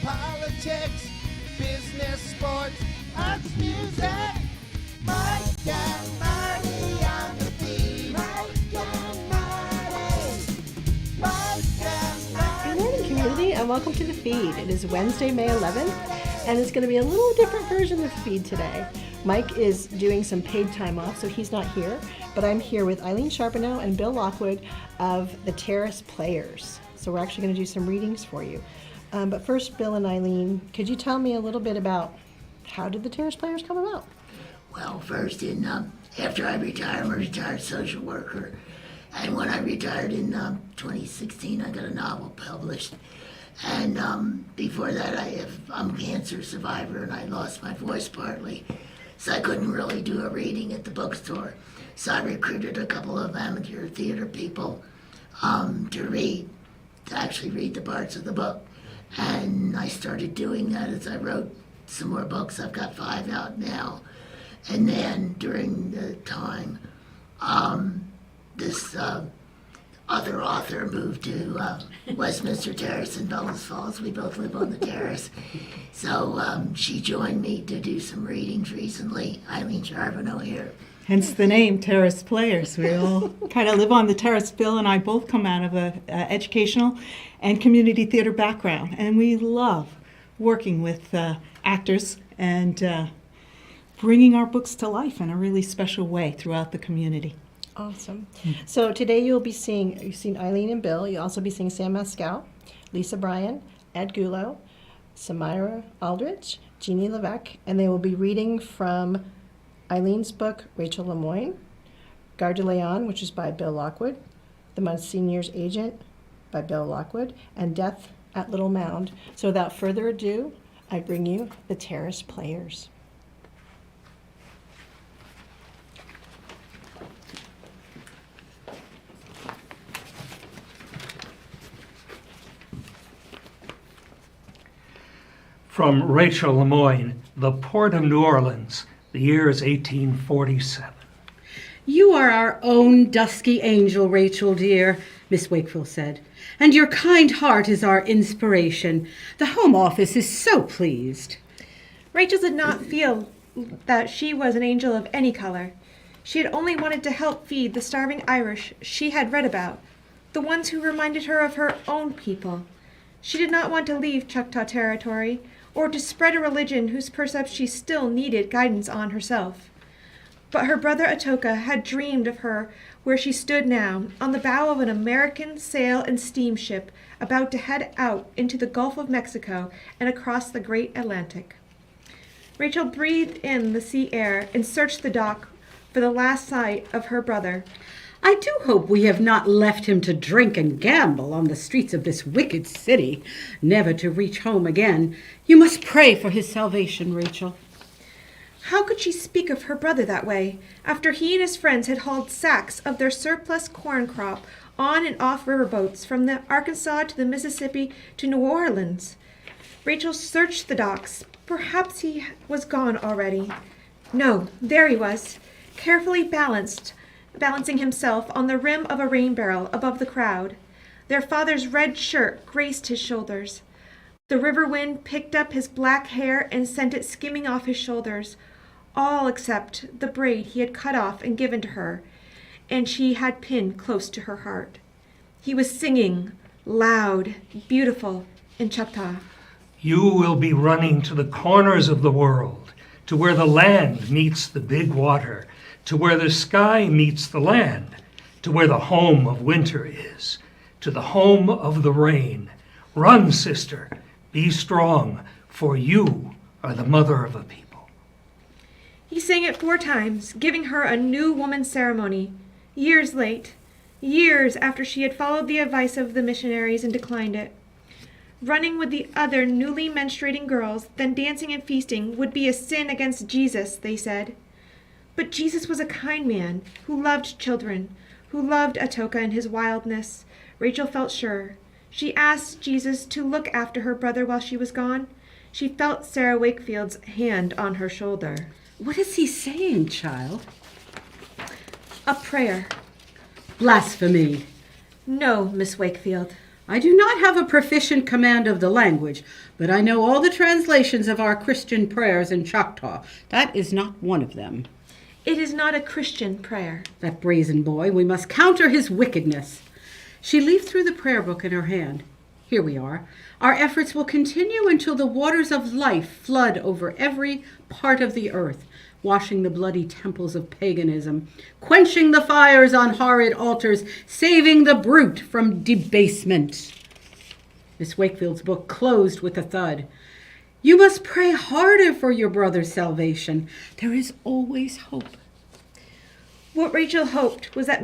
politics, business, sports, arts, music. Mike and Marty on the feed. Mike and Marty. Mike and Marty. Good morning, community, and welcome to the feed. It is Wednesday, May 11th, and it's going to be a little different version of the feed today. Mike is doing some paid time off, so he's not here, but I'm here with Eileen Charbonneau and Bill Lockwood of the Terrace Players. So we're actually going to do some readings for you. But first, Bill and Eileen, could you tell me a little bit about how did the Terrace Players come about? Well, first, after I retired, I'm a retired social worker. And when I retired in 2016, I got a novel published. And before that, I'm a cancer survivor, and I lost my voice partly. So I couldn't really do a reading at the bookstore. So I recruited a couple of amateur theater people to actually read the parts of the book. And I started doing that as I wrote some more books. I've got 5 out now. And then during the time, this other author moved to Westminster Terrace in Bellows Falls. We both live on the terrace. So she joined me to do some readings recently. Eileen Charbonneau here. Hence the name, Terrace Players. We all kind of live on the terrace. Bill and I both come out of an educational and community theater background, and we love working with actors and bringing our books to life in a really special way throughout the community. Awesome. So today you've seen Eileen and Bill. You'll also be seeing Sam Maskell, Lisa Bryan, Ed Gullo, Samaria Aldrich, Jeannie Levesque, and they will be reading from Eileen's book, Rachel Lemoine, Gare de Lyon, which is by Bill Lockwood, The Monsignor's Agent by Bill Lockwood, and Death at Little Mound. So without further ado, I bring you the Terrace Players. From Rachel Lemoine, The Port of New Orleans. The year is 1847. You are our own dusky angel, Rachel, dear, Miss Wakefield said, and your kind heart is our inspiration. The Home Office is so pleased. Rachel did not feel that she was an angel of any color. She had only wanted to help feed the starving Irish she had read about, the ones who reminded her of her own people. She did not want to leave Choctaw territory, or to spread a religion whose precepts she still needed guidance on herself. But her brother Atoka had dreamed of her where she stood now, on the bow of an American sail and steamship about to head out into the Gulf of Mexico and across the great Atlantic. Rachel breathed in the sea air and searched the dock for the last sight of her brother. I do hope we have not left him to drink and gamble on the streets of this wicked city, never to reach home again. You must pray for his salvation, Rachel. How could she speak of her brother that way, after he and his friends had hauled sacks of their surplus corn crop on and off riverboats from the Arkansas to the Mississippi to New Orleans? Rachel searched the docks. Perhaps he was gone already. No, there he was, carefully balancing himself on the rim of a rain barrel above the crowd. Their father's red shirt graced his shoulders. The river wind picked up his black hair and sent it skimming off his shoulders, all except the braid he had cut off and given to her, and she had pinned close to her heart. He was singing, loud, beautiful, in Choctaw. You will be running to the corners of the world, to where the land meets the big water, to where the sky meets the land, to where the home of winter is, to the home of the rain. Run, sister, be strong, for you are the mother of a people. He sang it 4 times, giving her a new woman's ceremony, years late, years after she had followed the advice of the missionaries and declined it. Running with the other newly menstruating girls, then dancing and feasting would be a sin against Jesus, they said. But Jesus was a kind man who loved children, who loved Atoka in his wildness. Rachel felt sure. She asked Jesus to look after her brother while she was gone. She felt Sarah Wakefield's hand on her shoulder. What is he saying, child? A prayer. Blasphemy. No, Miss Wakefield. I do not have a proficient command of the language, but I know all the translations of our Christian prayers in Choctaw. That is not one of them. It is not a Christian prayer. That brazen boy, we must counter his wickedness. She leafed through the prayer book in her hand. Here we are. Our efforts will continue until the waters of life flood over every part of the earth, washing the bloody temples of paganism, quenching the fires on horrid altars, saving the brute from debasement. Miss Wakefield's book closed with a thud. You must pray harder for your brother's salvation. There is always hope. What Rachel hoped was that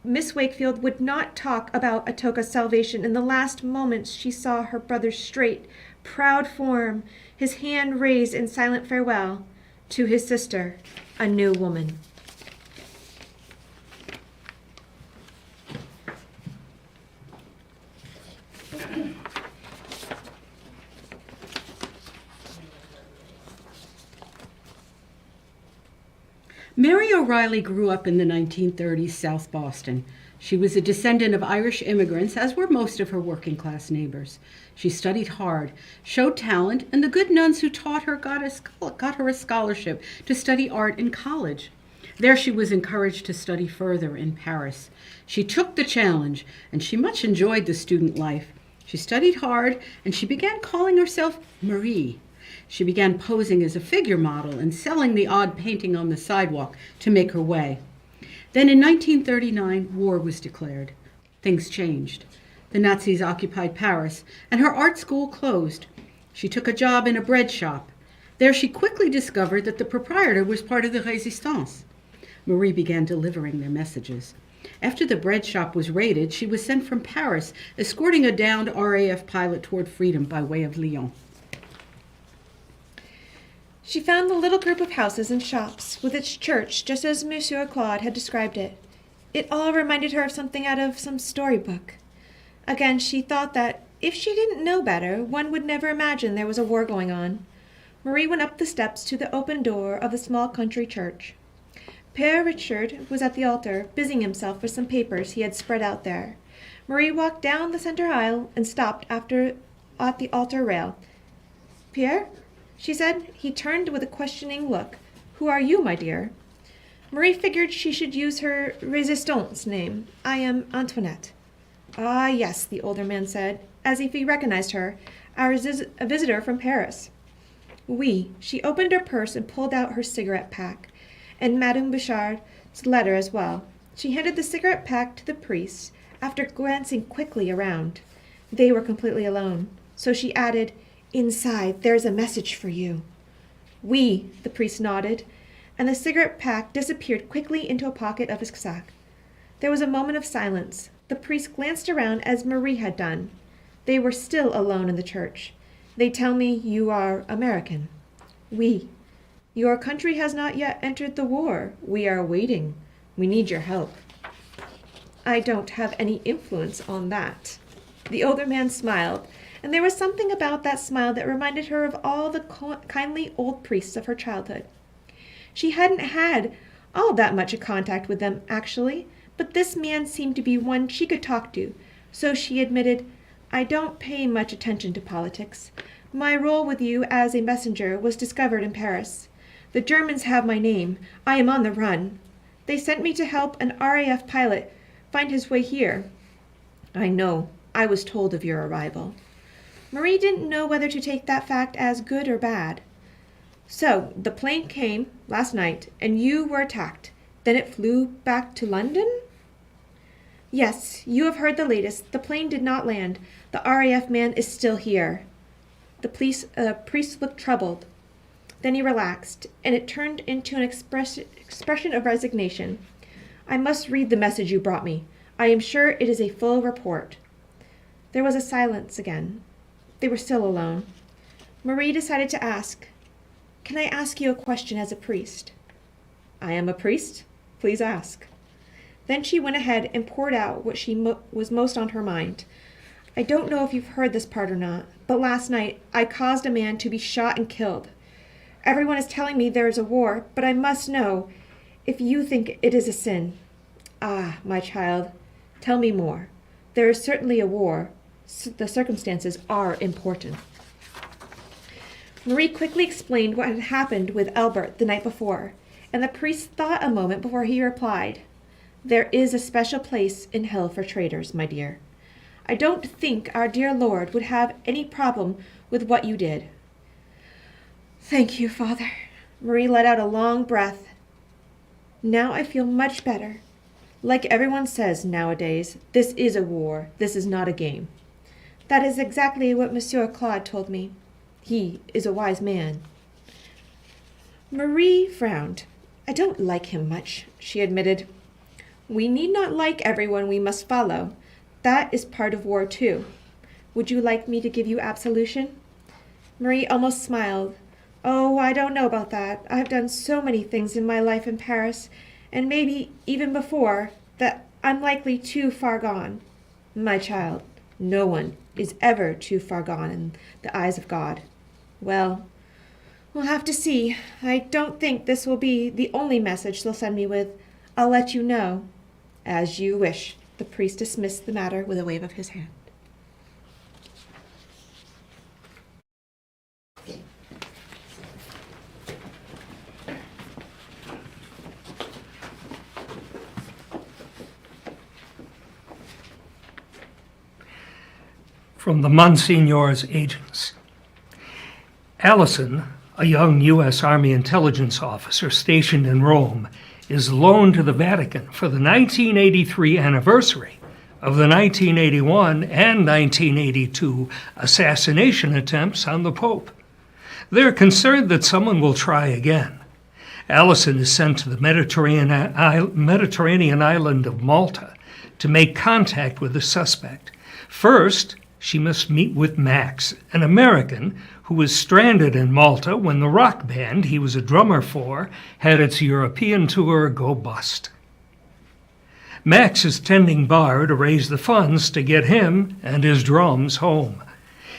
Miss Wakefield would not talk about Atoka's salvation in the last moments she saw her brother's straight, proud form, his hand raised in silent farewell to his sister, a new woman. Mary O'Reilly grew up in the 1930s South Boston. She was a descendant of Irish immigrants, as were most of her working-class neighbors. She studied hard, showed talent, and the good nuns who taught her got her a scholarship to study art in college. There she was encouraged to study further in Paris. She took the challenge, and she much enjoyed the student life. She studied hard, and she began calling herself Marie. She began posing as a figure model and selling the odd painting on the sidewalk to make her way. Then in 1939, war was declared. Things changed. The Nazis occupied Paris, and her art school closed. She took a job in a bread shop. There she quickly discovered that the proprietor was part of the Resistance. Marie began delivering their messages. After the bread shop was raided, she was sent from Paris, escorting a downed RAF pilot toward freedom by way of Lyon. She found the little group of houses and shops, with its church, just as Monsieur Claude had described it. It all reminded her of something out of some storybook. Again, she thought that if she didn't know better, one would never imagine there was a war going on. Marie went up the steps to the open door of the small country church. Père Richard was at the altar, busying himself with some papers he had spread out there. Marie walked down the center aisle and stopped at the altar rail. Pierre? She said. He turned with a questioning look. Who are you, my dear? Marie figured she should use her Resistance name. I am Antoinette. Ah, yes, the older man said, as if he recognized her, a visitor from Paris. Oui. She opened her purse and pulled out her cigarette pack, and Madame Bouchard's letter as well. She handed the cigarette pack to the priest, after glancing quickly around. They were completely alone, so she added, Inside, there's a message for you. Oui, the priest nodded, and the cigarette pack disappeared quickly into a pocket of his sack. There was a moment of silence. The priest glanced around as Marie had done. They were still alone in the church. They tell me you are American. Oui. Your country has not yet entered the war. We are waiting. We need your help. I don't have any influence on that. The older man smiled, and there was something about that smile that reminded her of all the kindly old priests of her childhood. She hadn't had all that much contact with them, actually, but this man seemed to be one she could talk to, so she admitted, I don't pay much attention to politics. My role with you as a messenger was discovered in Paris. The Germans have my name. I am on the run. They sent me to help an RAF pilot find his way here. I know. I was told of your arrival. Marie didn't know whether to take that fact as good or bad. So, the plane came last night, and you were attacked. Then it flew back to London? Yes, you have heard the latest. The plane did not land. The RAF man is still here. The priest looked troubled. Then he relaxed, and it turned into an expression of resignation. I must read the message you brought me. I am sure it is a full report. There was a silence again. They were still alone. Marie decided to ask, Can I ask you a question as a priest? I am a priest. Please ask. Then she went ahead and poured out what was most on her mind. I don't know if you've heard this part or not, but last night I caused a man to be shot and killed. Everyone is telling me there is a war, but I must know if you think it is a sin. Ah, my child, tell me more. There is certainly a war. The circumstances are important. Marie quickly explained what had happened with Albert the night before, and the priest thought a moment before he replied, "There is a special place in hell for traitors, my dear. I don't think our dear Lord would have any problem with what you did." "Thank you, Father." Marie let out a long breath. "Now I feel much better. Like everyone says nowadays, this is a war, this is not a game. That is exactly what Monsieur Claude told me. He is a wise man." Marie frowned. "I don't like him much," she admitted. "We need not like everyone we must follow. That is part of war too. Would you like me to give you absolution?" Marie almost smiled. "Oh, I don't know about that. I've done so many things in my life in Paris, and maybe even before, that I'm likely too far gone." "My child, no one is ever too far gone in the eyes of God." "Well, we'll have to see. I don't think this will be the only message they'll send me with. I'll let you know." "As you wish." The priest dismissed the matter with a wave of his hand. From the Monsignor's agents. Allison, a young U.S. Army intelligence officer stationed in Rome, is loaned to the Vatican for the 1983 anniversary of the 1981 and 1982 assassination attempts on the Pope. They're concerned that someone will try again. Allison is sent to the Mediterranean island of Malta to make contact with the suspect. First, she must meet with Max, an American who was stranded in Malta when the rock band he was a drummer for had its European tour go bust. Max is tending bar to raise the funds to get him and his drums home.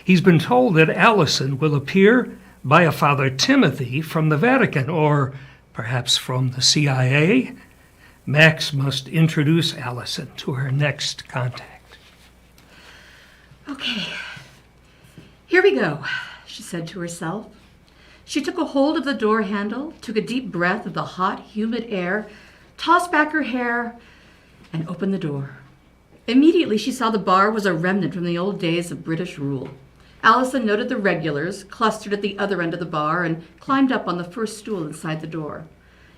He's been told that Allison will appear by a Father Timothy from the Vatican, or perhaps from the CIA. Max must introduce Allison to her next contact. "Okay, here we go," she said to herself. She took a hold of the door handle, took a deep breath of the hot, humid air, tossed back her hair, and opened the door. Immediately she saw the bar was a remnant from the old days of British rule. Allison noted the regulars clustered at the other end of the bar and climbed up on the first stool inside the door.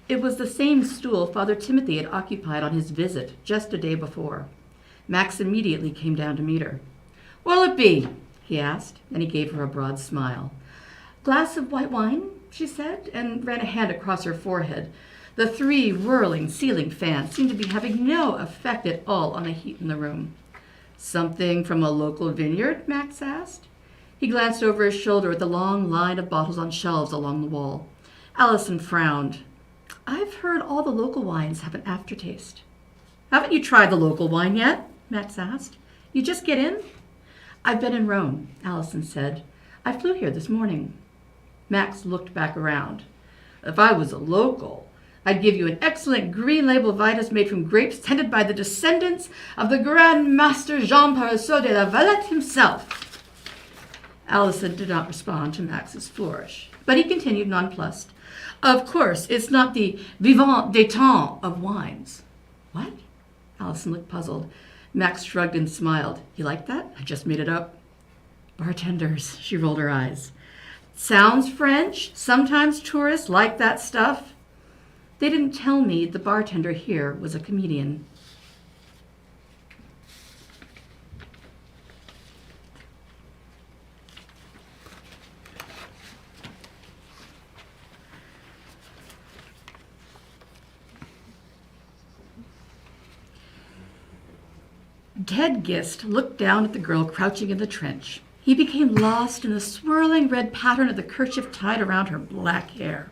It was the same stool Father Timothy had occupied on his visit just a day before. Max immediately came down to meet her. "What'll it be?" he asked, and he gave her a broad smile. "Glass of white wine," she said, and ran a hand across her forehead. The 3 whirling ceiling fans seemed to be having no effect at all on the heat in the room. "Something from a local vineyard?" Max asked. He glanced over his shoulder at the long line of bottles on shelves along the wall. Allison frowned. "I've heard all the local wines have an aftertaste." "Haven't you tried the local wine yet?" Max asked. "You just get in?" "I've been in Rome," Allison said. "I flew here this morning." Max looked back around. "If I was a local, I'd give you an excellent green label Vitus made from grapes tended by the descendants of the Grand Master Jean Paraissot de la Valette himself." Allison did not respond to Max's flourish, but he continued nonplussed. "Of course, it's not the vivant détente of wines." "What?" Allison looked puzzled. Max shrugged and smiled. "You like that? I just made it up." "Bartenders," she rolled her eyes. "Sounds French. Sometimes tourists like that stuff." "They didn't tell me the bartender here was a comedian." Ted Gist looked down at the girl crouching in the trench. He became lost in the swirling red pattern of the kerchief tied around her black hair.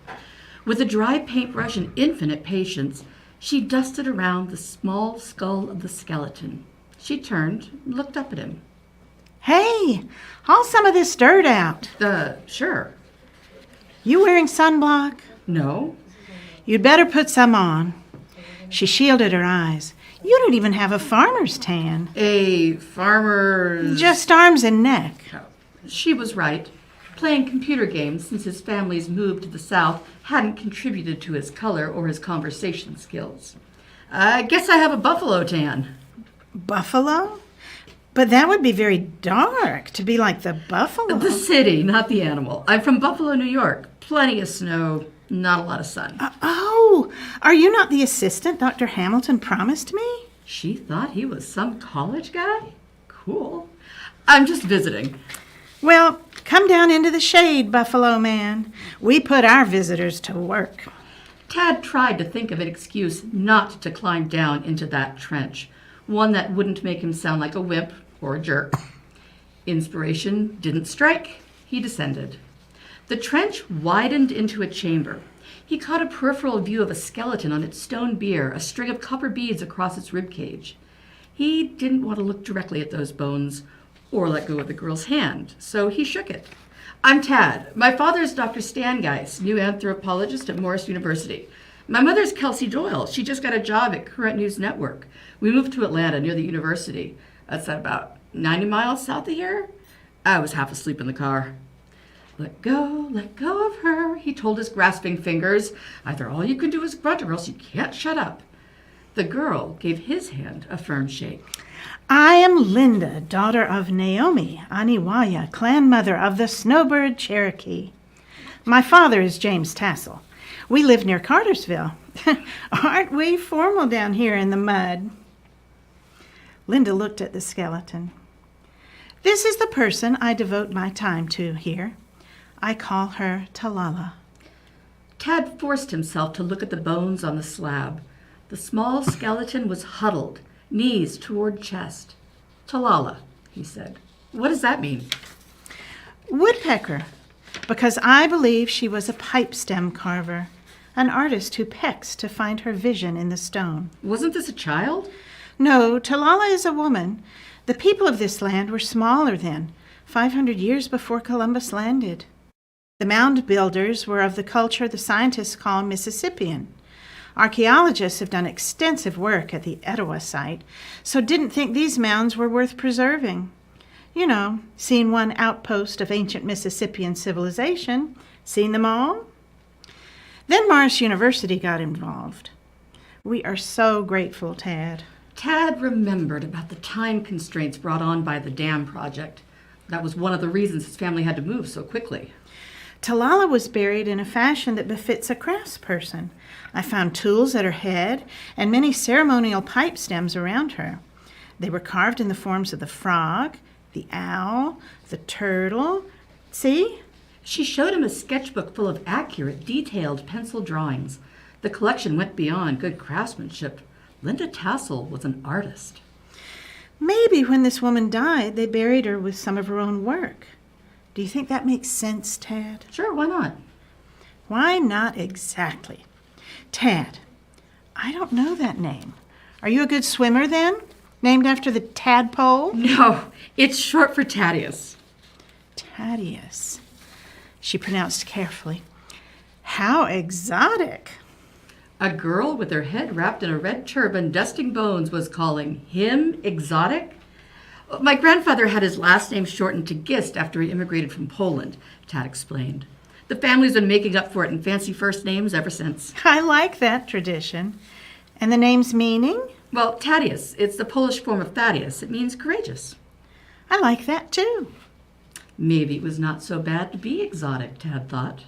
With a dry paintbrush and infinite patience, she dusted around the small skull of the skeleton. She turned and looked up at him. Hey, haul some of this dirt out. Sure. You wearing sunblock? No. You'd better put some on. She shielded her eyes. You don't even have a farmer's tan. A farmer's... Just arms and neck. She was right. Playing computer games since his family's move to the South hadn't contributed to his color or his conversation skills. I guess I have a buffalo tan. Buffalo? But that would be very dark, to be like the buffalo. The city, not the animal. I'm from Buffalo, New York. Plenty of snow, not a lot of sun. Oh, are you not the assistant Dr. Hamilton promised me? She thought he was some college guy? Cool. I'm just visiting. Well, come down into the shade, Buffalo Man. We put our visitors to work. Tad tried to think of an excuse not to climb down into that trench, one that wouldn't make him sound like a wimp or a jerk. Inspiration didn't strike. He descended. The trench widened into a chamber. He caught a peripheral view of a skeleton on its stone bier, a string of copper beads across its rib cage. He didn't want to look directly at those bones or let go of the girl's hand, so he shook it. I'm Tad. My father's Dr. Stan Geis, new anthropologist at Morris University. My mother's Kelsey Doyle. She just got a job at Current News Network. We moved to Atlanta near the university. That's at about 90 miles south of here. I was half asleep in the car. Let go of her, he told his grasping fingers. Either all you can do is grunt or else you can't shut up. The girl gave his hand a firm shake. I am Linda, daughter of Naomi Aniwaya, clan mother of the Snowbird Cherokee. My father is James Tassel. We live near Cartersville. Aren't we formal down here in the mud? Linda looked at the skeleton. This is the person I devote my time to here. I call her Talala. Tad forced himself to look at the bones on the slab. The small skeleton was huddled, knees toward chest. Talala, he said. What does that mean? Woodpecker, because I believe she was a pipe stem carver, an artist who pecks to find her vision in the stone. Wasn't this a child? No, Talala is a woman. The people of this land were smaller then, 500 years before Columbus landed. The mound builders were of the culture the scientists call Mississippian. Archaeologists have done extensive work at the Etowah site, so didn't think these mounds were worth preserving. You know, seen one outpost of ancient Mississippian civilization, seen them all? Then Morris University got involved. We are so grateful, Tad. Tad remembered about the time constraints brought on by the dam project. That was one of the reasons his family had to move so quickly. Talala was buried in a fashion that befits a craftsperson. I found tools at her head and many ceremonial pipe stems around her. They were carved in the forms of the frog, the owl, the turtle. See? She showed him a sketchbook full of accurate, detailed pencil drawings. The collection went beyond good craftsmanship. Linda Tassel was an artist. Maybe when this woman died, they buried her with some of her own work. Do you think that makes sense, Tad? Sure, why not? Why not exactly? Tad, I don't know that name. Are you a good swimmer then? Named after the tadpole? No, it's short for Thaddeus. Thaddeus. She pronounced carefully. How exotic. A girl with her head wrapped in a red turban dusting bones was calling him exotic? My grandfather had his last name shortened to Gist after he immigrated from Poland, Tad explained. The family's been making up for it in fancy first names ever since. I like that tradition. And the name's meaning? Well, Thaddeus, it's the Polish form of Thaddeus. It means courageous. I like that too. Maybe it was not so bad to be exotic, Tad thought.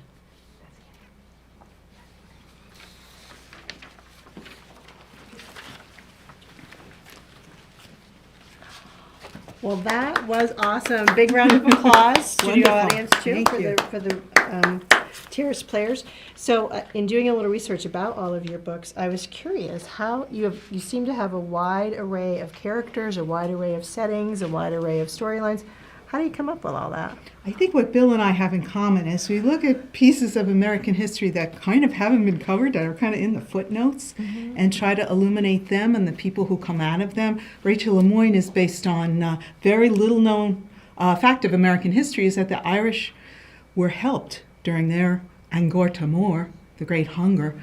Well, that was awesome. Big round of applause, studio Wonderful. audience too, Thank for the Terrace players. So, in doing a little research about all of your books, I was curious how you seem to have a wide array of characters, a wide array of settings, a wide array of storylines. How do you come up with all that? I think what Bill and I have in common is we look at pieces of American history that kind of haven't been covered, that are kind of in the footnotes, and try to illuminate them and the people who come out of them. Rachel Lemoine is based on very little known fact of American history is that the Irish were helped during their Angkor Tamor, the Great Hunger,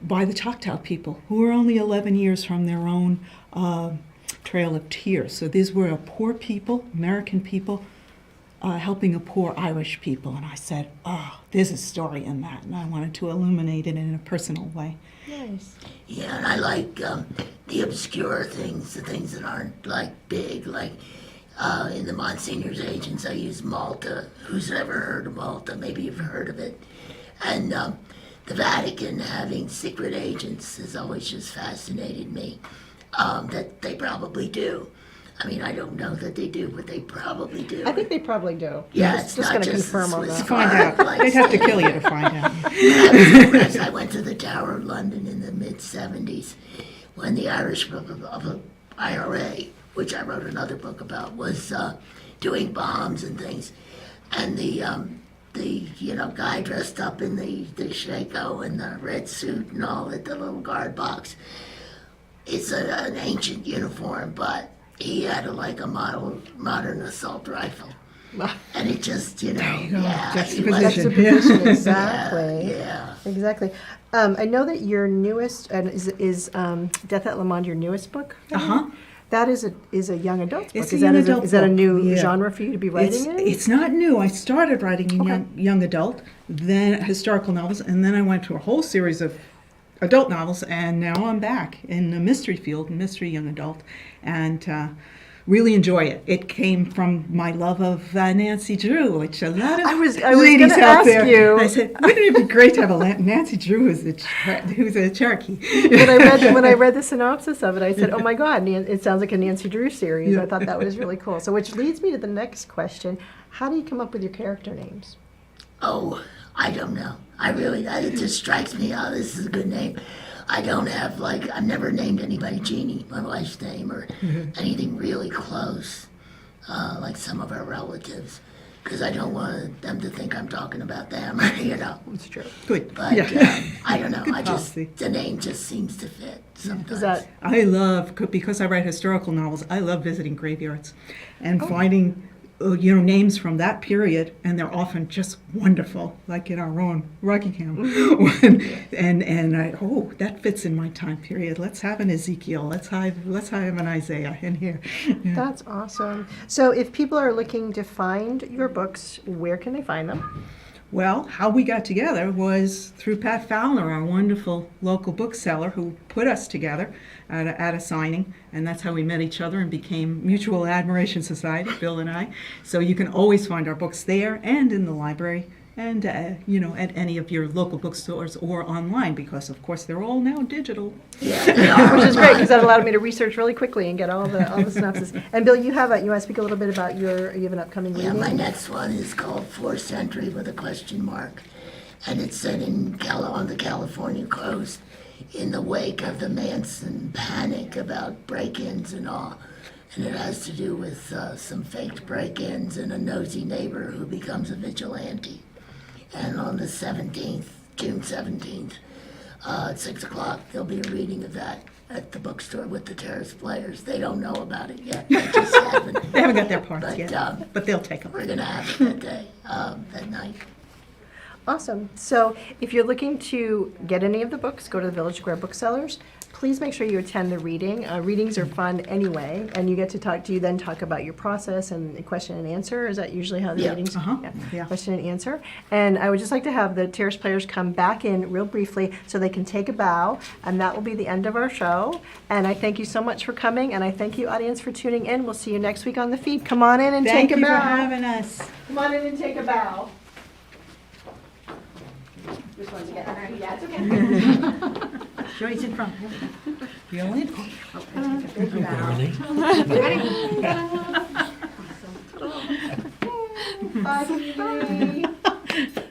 by the Choctaw people, who were only 11 years from their own Trail of Tears. So these were a poor people, American people, helping a poor Irish people. And I said, oh, there's a story in that. And I wanted to illuminate it in a personal way. Nice. Yeah, and I like the obscure things, the things that aren't like big, like in the Monsignor's Agents, I use Malta. Who's ever heard of Malta? Maybe you've heard of it. And the Vatican having secret agents has always just fascinated me. That they probably do. I mean, I don't know that they do, but they probably do. I think they probably do. Yeah, Just it's going not to just confirm on Swiss that. Find out. like They'd have to kill you to find out. I was impressed. I went to the Tower of London in the mid-'70s when the Irish of the IRA, which I wrote another book about, was doing bombs and things. And the guy dressed up in the shako and the red suit and all at the little guard box. It's an ancient uniform, but he had a modern assault rifle. And it just, yeah. Juxtaposition. Juxtaposition, exactly. Yeah. Exactly. I know that your newest, and is Death at Lemoine your newest book? Uh-huh. That is a young adult book. It's is a young that adult is that a book, new yeah. genre for you to be writing in? It's not new. I started writing in Okay. young adult, then historical novels, and then I went to a whole series of adult novels, and now I'm back in the mystery field, mystery young adult, and really enjoy it. It came from my love of Nancy Drew, which a lot of I was ladies gonna out ask there. you. I said, wouldn't it be great to have a Nancy Drew who's a Cherokee? when I read the synopsis of it, I said, "Oh my God, it sounds like a Nancy Drew series." Yeah. I thought that was really cool. So, which leads me to the next question: how do you come up with your character names? Oh, I don't know. It just strikes me, oh, this is a good name. I don't have, I've never named anybody Jeannie, my wife's name, or anything really close, like some of our relatives, because I don't want them to think I'm talking about them, It's true. Good. But I don't know. Good policy. The name just seems to fit sometimes. Is that I love, because I write historical novels, I love visiting graveyards and finding names from that period, and they're often just wonderful, like in our own Rockingham. and that fits in my time period. Let's have an Ezekiel. Let's have an Isaiah in here. Yeah. That's awesome. So, if people are looking to find your books, where can they find them? Well, how we got together was through Pat Fowler, our wonderful local bookseller, who put us together at a signing, and that's how we met each other and became Mutual Admiration Society, Bill and I. So you can always find our books there and in the library and, at any of your local bookstores or online, because, of course, they're all now digital. Yeah, Which is great because that allowed me to research really quickly and get all the synopsis. And Bill, you want to speak a little bit about you have an upcoming Yeah, reading? my next one is called Fourth Century with a question mark, and it's set on the California coast in the wake of the Manson panic about break-ins and all. And it has to do with some faked break-ins and a nosy neighbor who becomes a vigilante. And on the 17th, June 17th, at 6 o'clock, there'll be a reading of that at the bookstore with the Terrace players. They don't know about it yet. They just haven't. They haven't got their parts But, yet, but they'll take them. We're going to have it that day, that night. Awesome. So if you're looking to get any of the books, go to the Village Square Booksellers. Please make sure you attend the reading. Readings are fun anyway, and you get to talk. Do you then talk about your process and question and answer? Is that usually how the Yeah. readings? Yeah. Question and answer. And I would just like to have the Terrace players come back in real briefly so they can take a bow, and that will be the end of our show. And I thank you so much for coming, and I thank you, audience, for tuning in. We'll see you next week on the feed. Come on in and Thank take you a for bow. having us. Come on in and take a bow. Just wanted to get yeah, it's okay. Sure, he's in front. Feel it? Bye.